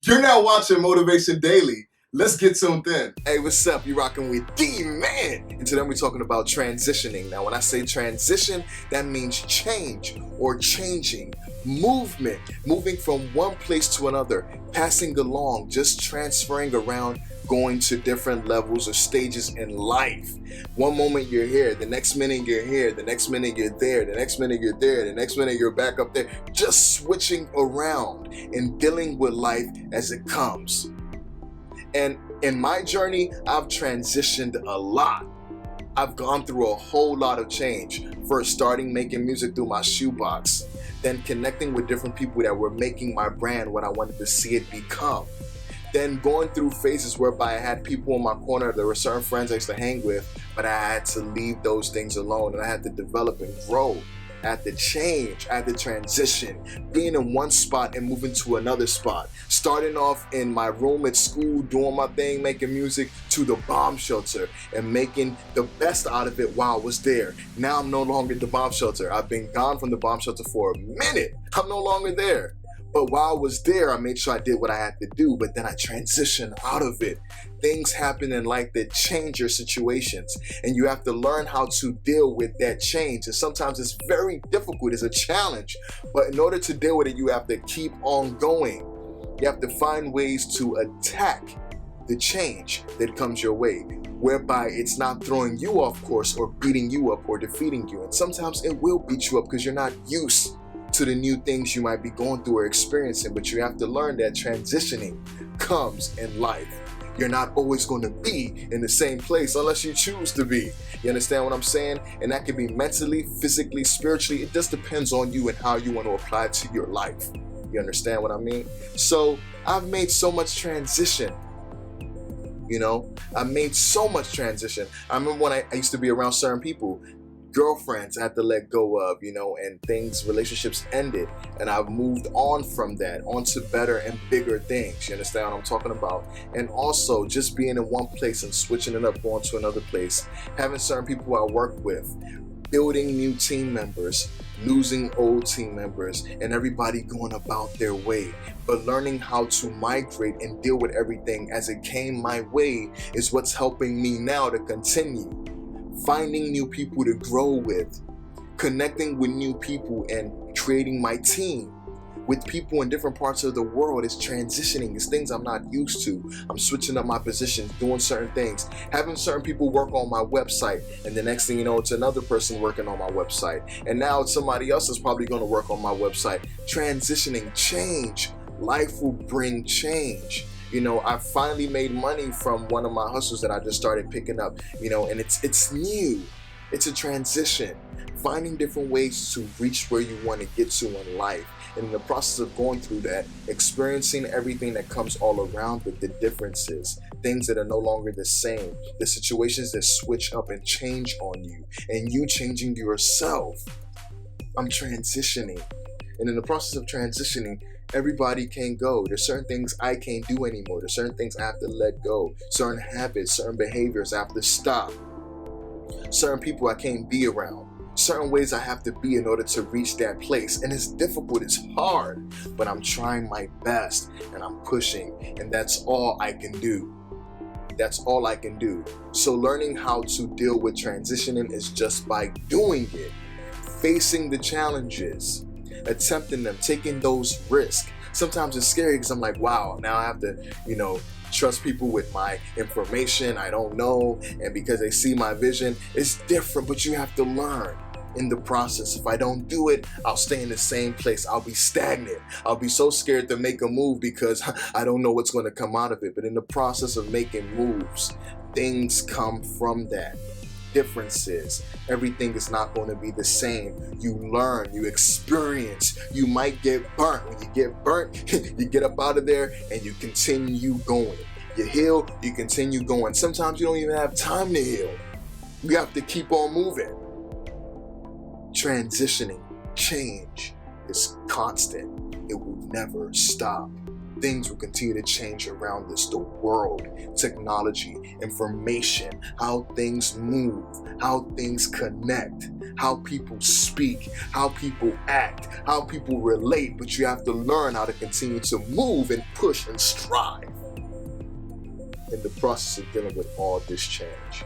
You're now watching Motivation Daily. Let's get tuned in. Hey, what's up? You rocking with D-Man. And today we're talking about transitioning. Now, when I say transition, that means change or changing, movement, moving from one place to another, passing along, just transferring around, going to different levels or stages in life. One moment you're here, the next minute you're here, the next minute you're there, the next minute you're there, the next minute you're back up there, just switching around and dealing with life as it comes. And in my journey, I've transitioned a lot. I've gone through a whole lot of change. First, starting making music through my shoebox, then connecting with different people that were making my brand what I wanted to see it become. Then going through phases whereby I had people in my corner. There were certain friends I used to hang with, but I had to leave those things alone and I had to develop and grow. I had to change, I had to transition, being in one spot and moving to another spot. Starting off in my room at school, doing my thing, making music, to the bomb shelter and making the best out of it while I was there. Now I'm no longer at the bomb shelter. I've been gone from the bomb shelter for a minute. I'm no longer there. But while I was there, I made sure I did what I had to do, but then I transitioned out of it. Things happen in life that change your situations, and you have to learn how to deal with that change. And sometimes it's very difficult, it's a challenge, but in order to deal with it, you have to keep on going. You have to find ways to attack the change that comes your way, whereby it's not throwing you off course or beating you up or defeating you. And sometimes it will beat you up because you're not used to the new things you might be going through or experiencing, but you have to learn that transitioning comes in life. You're not always going to be in the same place unless you choose to be. You understand what I'm saying? And that can be mentally, physically, spiritually. It just depends on you and how you want to apply it to your life. You understand what I mean? So I've made so much transition. I made so much transition. I remember when I used to be around certain people, girlfriends I had to let go of, and relationships ended, and I've moved on from that onto better and bigger things. You understand what I'm talking about? And also just being in one place and switching it up, going to another place, having certain people I work with, building new team members, losing old team members, and everybody going about their way. But learning how to migrate and deal with everything as it came my way is what's helping me now to continue. Finding new people to grow with, connecting with new people, and creating my team with people in different parts of the world is transitioning. It's things I'm not used to. I'm switching up my positions, doing certain things, having certain people work on my website, and the next thing you know, it's another person working on my website, and now it's somebody else that's probably going to work on my website. Transitioning, change. Life will bring change. I finally made money from one of my hustles that I just started picking up, and it's new. It's a transition. Finding different ways to reach where you want to get to in life. And in the process of going through that, experiencing everything that comes all around with the differences, things that are no longer the same, the situations that switch up and change on you, and you changing yourself. I'm transitioning. And in the process of transitioning, everybody can't go. There's certain things I can't do anymore. There's certain things I have to let go. Certain habits, certain behaviors I have to stop. Certain people I can't be around. Certain ways I have to be in order to reach that place. And it's difficult, it's hard, but I'm trying my best and I'm pushing, and that's all I can do. That's all I can do. So learning how to deal with transitioning is just by doing it, facing the challenges, attempting them, taking those risks. Sometimes it's scary because I'm like, wow, now I have to, trust people with my information I don't know, and because they see my vision, it's different, but you have to learn in the process. If I don't do it, I'll stay in the same place. I'll be stagnant. I'll be so scared to make a move because I don't know what's going to come out of it. But in the process of making moves, things come from that. Differences. Everything is not going to be the same. You learn, you experience, you might get burnt. When you get burnt, you get up out of there and you continue going. You heal, you continue going. Sometimes you don't even have time to heal. You have to keep on moving. Transitioning, change is constant. It will never stop. things will continue to change around us. The world, technology, information, how things move, how things connect, how people speak, how people act, how people relate. But you have to learn how to continue to move and push and strive in the process of dealing with all this change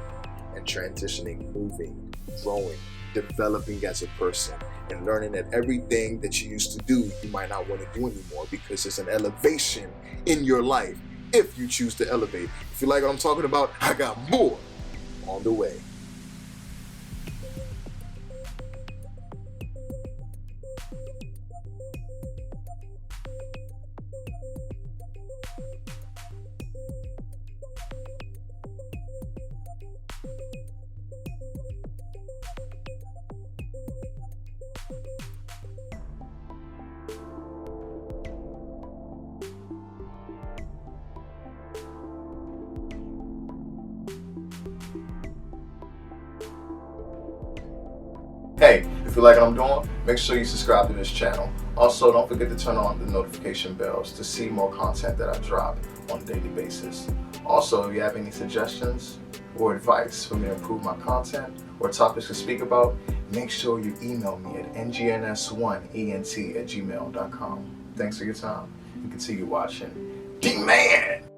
and transitioning, moving, growing, developing as a person, and learning that everything that you used to do, you might not want to do anymore, because there's an elevation in your life if you choose to elevate. If you like what I'm talking about, I got more on the way. Hey, if you like what I'm doing, make sure you subscribe to this channel. Also, don't forget to turn on the notification bells to see more content that I drop on a daily basis. Also, if you have any suggestions or advice for me to improve my content or topics to speak about, make sure you email me at ngns1ent@gmail.com. Thanks for your time and continue watching D-Man!